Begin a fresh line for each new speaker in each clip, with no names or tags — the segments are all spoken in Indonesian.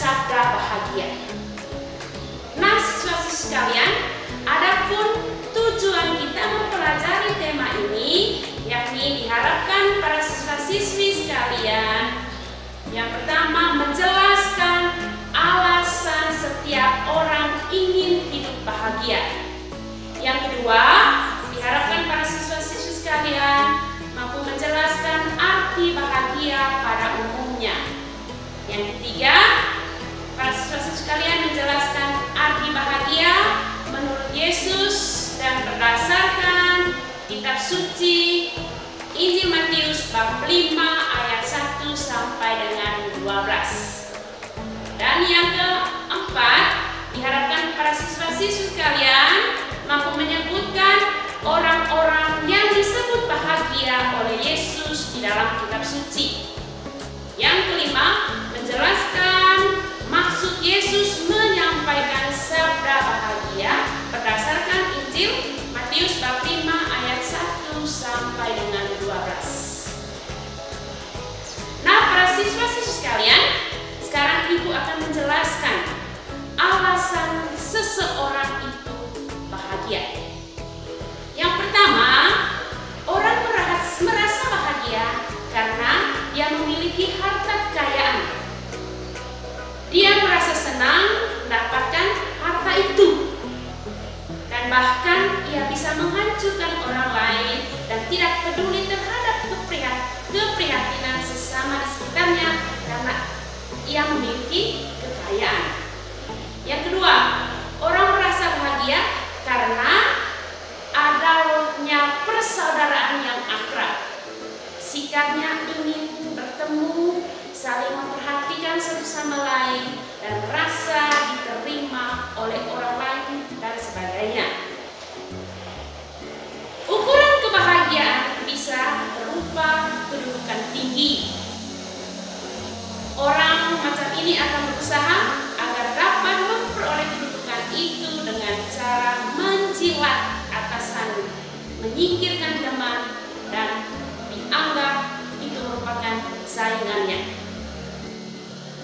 sabda bahagia. Nah, siswa-siswi sekalian, adapun tujuan kita mempelajari tema ini, yakni diharapkan para siswa-siswi sekalian yang pertama menjelaskan alasan setiap orang ingin hidup bahagia. Yang kedua, diharapkan para siswa-siswi sekalian mampu menjelaskan arti bahagia pada umumnya. Yang ketiga, para siswa-siswi sekalian menjelaskan arti bahagia menurut Yesus dan berdasarkan kitab suci Injil Matius bab 5 ayat 1 sampai dengan 12. Dan yang keempat, diharapkan para siswa-siswi sekalian mampu menyebutkan orang-orang yang disebut bahagia oleh Yesus di dalam kitab suci. Yang kelima, menjelaskan maksud Yesus menyampaikan sabda bahagia berdasarkan Injil Matius bab 5 ayat 1 sampai dengan 12. Nah, para siswa-siswi sekalian, sekarang Ibu akan menjelaskan alasan seseorang itu bahagia. Yang pertama, orang merasa bahagia karena dia memiliki harta kekayaan. Dia merasa senang mendapatkan harta itu, dan bahkan ia bisa menghancurkan orang lain dan tidak peduli terhadap keprihatinan sesama di sekitarnya karena ia memiliki kekayaan. Yang kedua, orang merasa bahagia karena adanya persaudaraan yang akrab. Sikapnya ingin bertemu, saling memperhatikan satu sama lain, dan merasa diterima oleh orang lain dan sebagainya. Ukuran kebahagiaan bisa berupa kedudukan tinggi. Orang macam ini akan berusaha agar dapat memperoleh kedudukan itu dengan cara menjilat atasan, menyingkirkan teman, dan dianggap itu merupakan saingannya.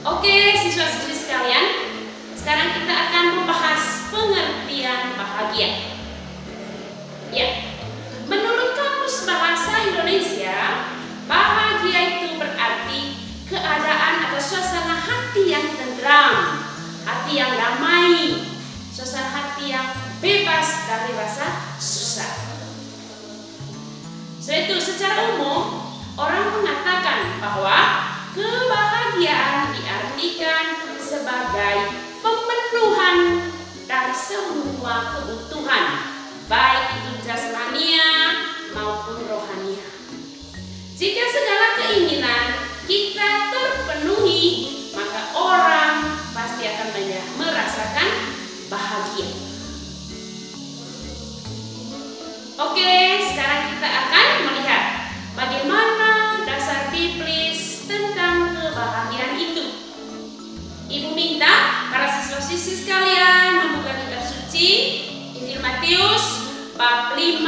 Oke, siswa-siswi sekalian, sekarang kita akan membahas pengertian bahagia. Ya, menurut Kamus Bahasa Indonesia, bahagia itu berarti keadaan atau suasana hati yang tenteram, hati yang damai, suasana hati yang bebas dari rasa susah. Secara umum, orang mengatakan bahwa kebahagiaan diartikan sebagai pemenuhan dari semua kebutuhan, baik itu jasmania maupun rohania. Jika segala keinginan kita terpenuhi, maka orang pasti akan merasakan bahagia. Oke, sekarang kita akan melihat bagaimana dasar biblis tentang kebahagiaan itu. Ibu minta para siswa-siswi sekalian membuka kitab suci Injil Matius bab 5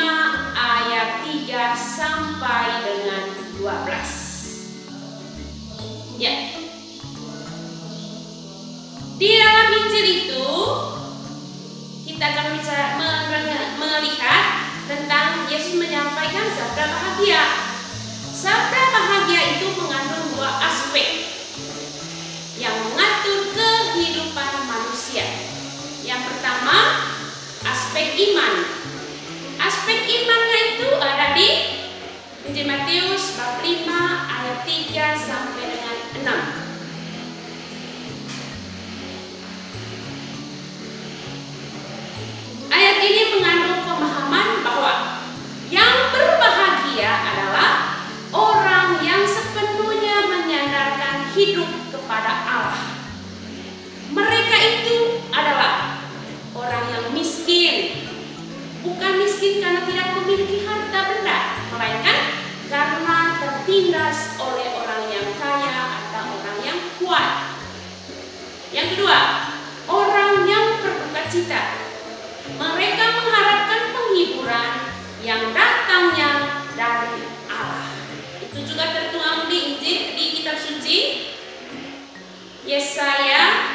ayat 3 sampai dengan 12. Ya. Di dalam Injil itu kita akan melihat tentang Yesus menyampaikan sabda bahagia. Sabda bahagia itu mengandung dua aspek yang mengatur kehidupan manusia. Yang pertama, aspek iman. Aspek imannya itu ada di Injil Matius bab 5 ayat 3 sampai dengan 6. Ayat ini mengandung pemahaman bahwa yang berbahagia adalah orang yang sepenuhnya menyandarkan hidup kepada Allah. Mereka itu adalah orang yang miskin, bukan miskin karena tidak memiliki harta benda, melainkan karena tertindas oleh orang yang kaya atau orang yang kuat. Yang kedua, orang yang berduka cita. Mereka mengharapkan penghiburan yang datangnya dari Allah. Itu juga tertuang di kitab suci Yesaya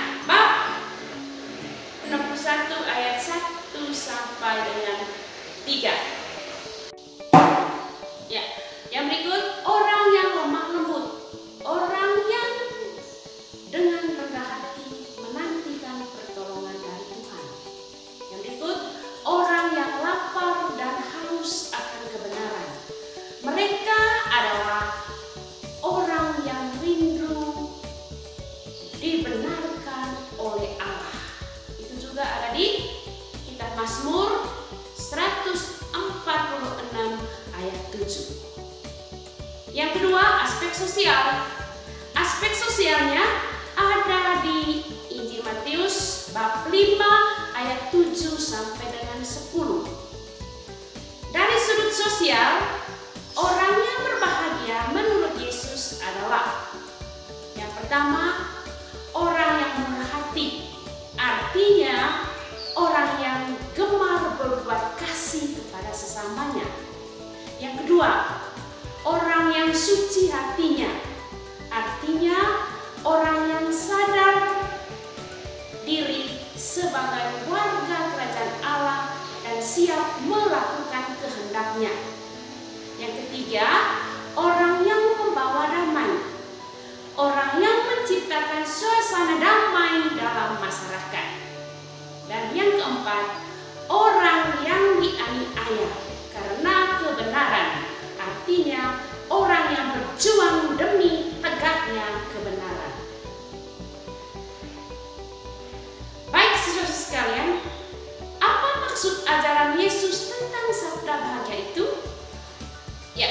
Yang kedua, aspek sosial. Aspek sosialnya ada di Injil Matius bab 5 ayat 7 sampai dengan 10. Dari sudut sosial, orang yang berbahagia menurut Yesus adalah yang pertama, orang yang murah hati. Artinya, orang yang gemar berbuat kasih kepada sesamanya. Yang kedua, orang yang suci hatinya. Artinya, orang yang sadar diri sebagai warga kerajaan Allah dan siap melakukan kehendaknya. Yang ketiga, orang yang membawa damai. Orang yang menciptakan suasana damai dalam masyarakat. Dan yang keempat, orang yang dianiaya karena kebenaran. Artinya, orang yang berjuang demi tegaknya kebenaran. Baik saudara sekalian, apa maksud ajaran Yesus tentang sabda bahagia itu? Ya,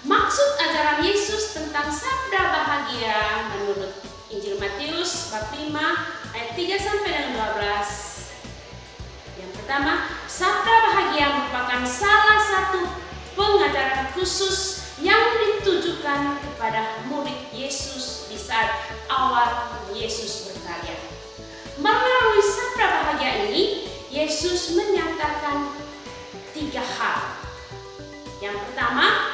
maksud ajaran Yesus tentang sabda bahagia menurut Injil Matius bab 5 ayat 3 sampai dengan 12. Yang pertama, sabda bahagia merupakan salah satu pengajaran khusus yang ditujukan kepada murid Yesus di saat awal Yesus berkarya. Melalui sabda bahagia ini, Yesus menyatakan 3 hal. Yang pertama,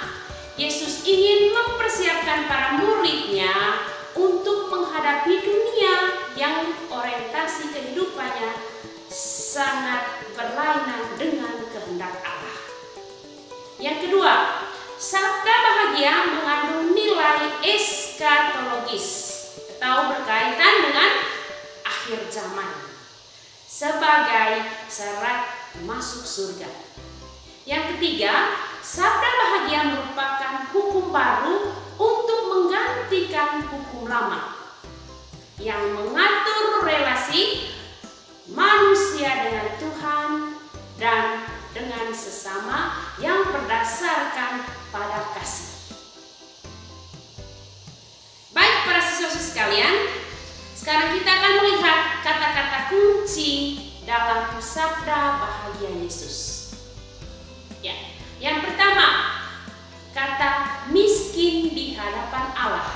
Yesus ingin mempersiapkan para muridnya untuk menghadapi dunia yang orientasi kehidupannya sangat berlainan dengan kehendak Allah. Yang kedua, sabda bahagia mengandung nilai eskatologis atau berkaitan dengan akhir zaman sebagai syarat masuk surga. Yang ketiga, sabda bahagia merupakan hukum baru untuk menggantikan hukum lama yang mengatur relasi manusia dengan Tuhan dan dengan sesama yang berdasarkan pada kasih. Baik para siswa-siswi sekalian, sekarang kita akan melihat kata-kata kunci dalam sabda bahagia Yesus. Ya, yang pertama, kata miskin di hadapan Allah.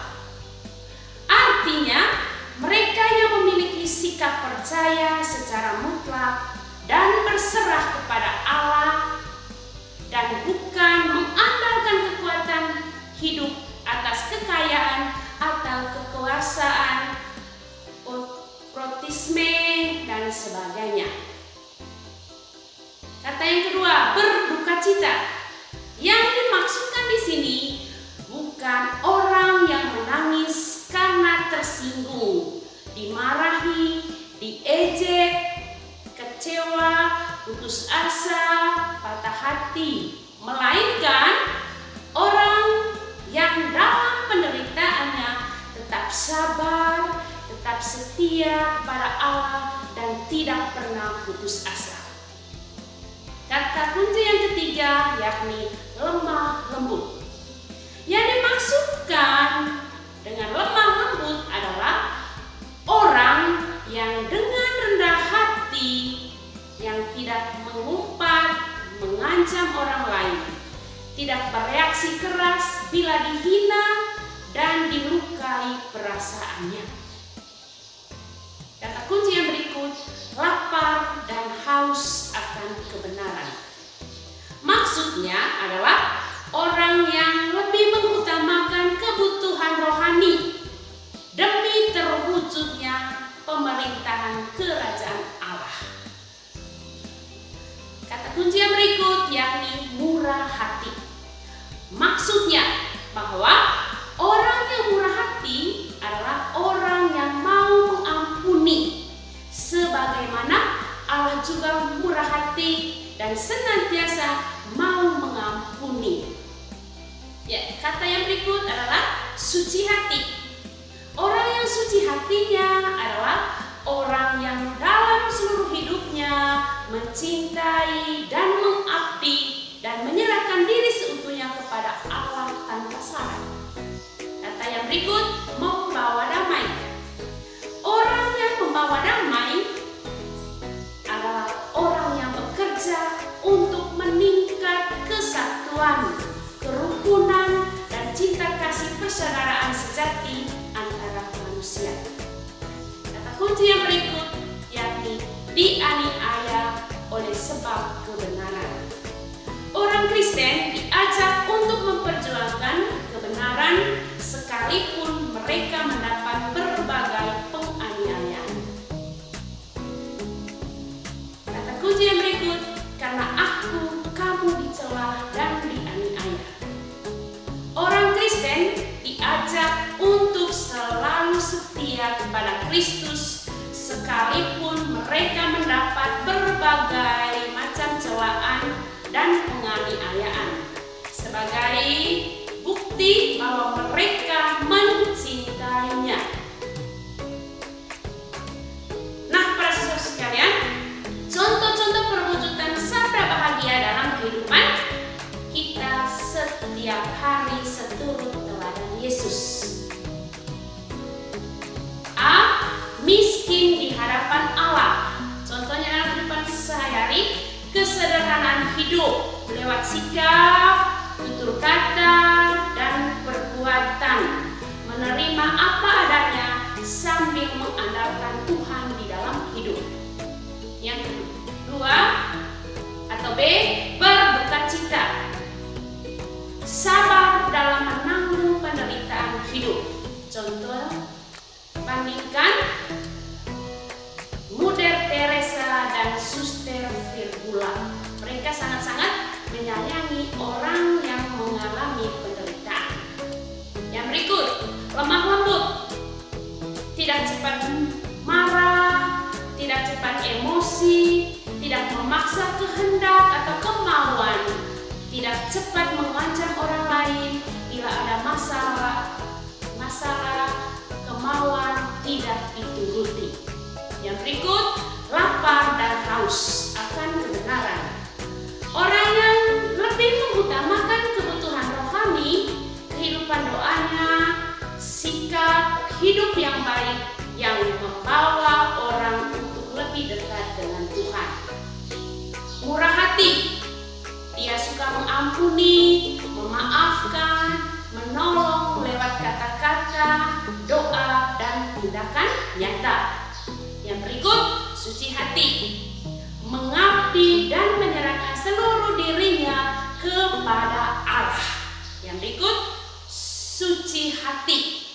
Artinya, mereka yang memiliki sikap percaya secara mutlak dan berserah kepada Allah dan bukan mengandalkan kekuatan hidup atas kekayaan atau kekuasaan, protisme dan sebagainya. Kata yang kedua, berduka cita. Yang dimaksudkan di sini bukan orang yang menangis karena tersinggung, dimarahi, diejek, kecewa, putus asa, patah hati, melainkan orang yang dalam penderitaannya tetap sabar, tetap setia kepada Allah dan tidak pernah putus asa. Kata kunci yang ketiga yakni lemah lembut. Yang dimaksudkan dengan lemah lembut adalah orang yang dengan rendah hati, yang tidak mengumpat, mengancam orang lain, tidak bereaksi keras bila dihina dan dilukai perasaannya. Kata kunci yang berikut, lapar dan haus akan kebenaran. Maksudnya adalah orang yang lebih mengutamakan kebutuhan rohani demi terwujudnya pemerintahan kerajaan Allah. Kata kunci yang berikut yakni murah hati. Maksudnya bahwa orang yang murah hati adalah orang yang mau mengampuni sebagaimana Allah juga murah hati dan senantiasa mau mengampuni. Ya, kata yang berikut adalah suci hati. Orang yang suci hatinya adalah orang yang dalam seluruh hidupnya mencintai dan mengabdi dan menyerahkan diri seutuhnya kepada Allah tanpa syarat. berikut, membawa damai. Orang yang membawa damai adalah orang yang bekerja untuk meningkat kesatuan, kerukunan, dan cinta kasih persaudaraan sejati antara manusia. Kata kunci yang berikut yakni dianiaya oleh sebab kebenaran. Orang Kristen diajak untuk memperjuangkan kebenaran sekalipun mereka mendapat berbagai penganiayaan. Kata kunci yang berikut, karena aku, kamu dicela dan dianiaya. Orang Kristen diajak untuk selalu setia kepada Kristus sekalipun mereka mendapat berbagai macam celaan dan penganiayaan sebagai bukti bahwa mereka mencintainya. Nah, para siswa sekalian, contoh-contoh perwujudan sabda bahagia dalam kehidupan kita setiap hari seturut teladan Yesus. A. Miskin di hadapan Allah. Contohnya dalam kehidupan sehari-hari, kesederhanaan hidup lewat sikap, tutur kata, dan perbuatan, menerima apa adanya sambil mengandalkan Tuhan di dalam hidup. Yang kedua atau B, berbukacita, sabar dalam menanggung penderitaan hidup. Contoh, bandingkan Mother Teresa dan Suster Virgula. Mereka sangat-sangat menyayangi orang yang mengalami penderitaan. Yang berikut, lemah lembut, tidak cepat marah, tidak cepat emosi, tidak memaksa kehendak atau kemauan, tidak cepat mengancam orang lain bila ada masalah, kemauan tidak dituruti. Yang berikut, lapar dan haus akan kebenaran. Orang yang lebih mengutamakan kebutuhan rohani, kehidupan doanya, sikap hidup yang baik yang membawa orang untuk lebih dekat dengan Tuhan. Murah hati, dia suka mengampuni, memaafkan, menolong lewat kata-kata, doa, dan tindakan nyata. Yang berikut, suci hati, mengabdi dan menyerahkan seluruh dirinya kepada Allah. Yang berikut, suci hati,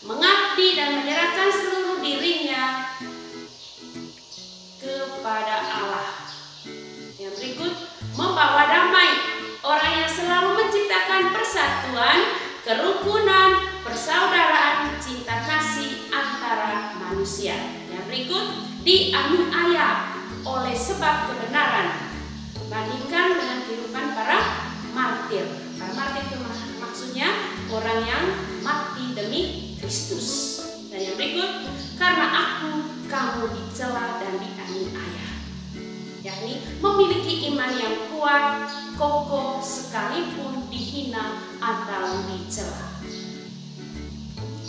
mengabdi dan menyerahkan seluruh dirinya kepada Allah. Yang berikut, membawa damai, orang yang selalu menciptakan persatuan, kerukunan, persaudaraan, cinta kasih antara manusia. Yang berikut, dianiaya oleh sebab kebenaran. Bandingkan dengan kehidupan para martir. Para martir itu maksudnya orang yang mati demi Kristus. Dan yang berikut, karena aku, kamu dicela dan dianiaya. Yakni memiliki iman yang kuat, kokoh sekalipun dihina atau dicela.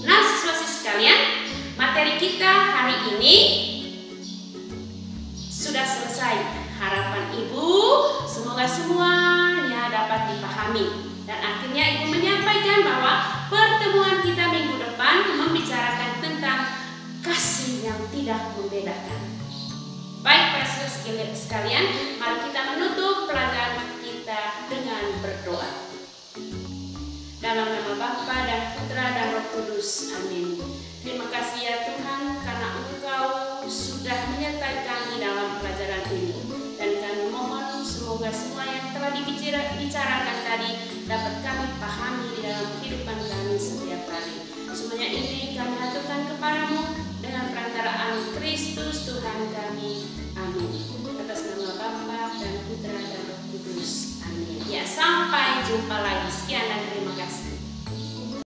Nah, siswa-siswi sekalian, materi kita hari ini sudah selesai. Harapan Ibu semoga semuanya dapat dipahami. Dan akhirnya Ibu menyampaikan bahwa pertemuan kita minggu depan membicarakan tentang kasih yang tidak membedakan. Baik, para siswa sekalian, mari kita menutup pelajaran kita dengan berdoa. Dalam nama Bapa dan Putra dan Roh Kudus. Amin. Terima kasih ya Tuhan, karena Engkau sudah menyertai kami dalam pelajaran ini. Dan kami mohon semoga semua yang telah dibicarakan tadi dapat kami pahami di dalam kehidupan kami setiap hari. Semuanya ini kami haturkan kepadamu dengan perantaraan Kristus Tuhan kami. Amin. Atas nama Bapa dan Putra dan Roh Kudus. Amin. Ya, sampai jumpa lagi.